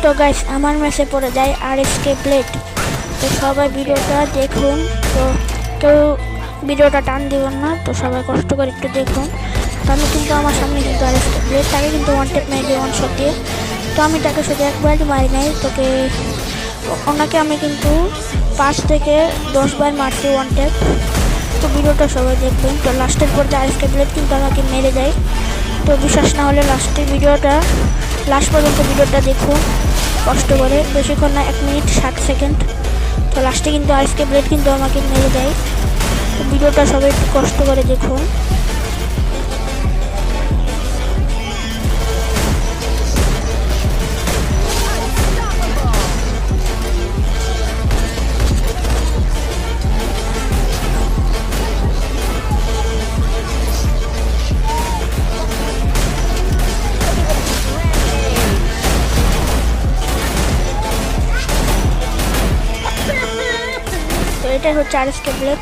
তো গাইস আমার ম্যাচে পড়ে যায় আরএসকে ব্লেড। তো সবাই ভিডিওটা দেখুন, তো কেউ ভিডিওটা টান দিবেন না, তো সবাই কষ্ট করে একটু দেখুন। তো আমি কিন্তু আমার সামনে কিন্তু আরএসকে ব্লেড, তাকে কিন্তু ওয়ান টেপ মেরে ওয়ান শট দিয়ে। তো আমি তাকে শুধু একবার মারি নাই, তোকে ওনাকে আমি কিন্তু 5 থেকে 10 বার মারছি ওয়ান টেপ। তো ভিডিওটা সবাই দেখবেন। তো লাস্টের পর আরএসকে ব্লেড কিন্তু আমাকে মেরে দেয়। তো বিশ্বাস না হলে লাস্ট পর্যন্ত ভিডিওটা দেখুন কষ্ট করে, বেশিক্ষণ না, 1 মিনিট 60 সেকেন্ড। তো লাস্টে কিন্তু আরএসকে ব্লেড কিন্তু আমাকে মেরে দেয়। তো ভিডিওটা সবাই একটু কষ্ট করে দেখুন। তো এটাই হচ্ছে আরএসকে ব্লেড।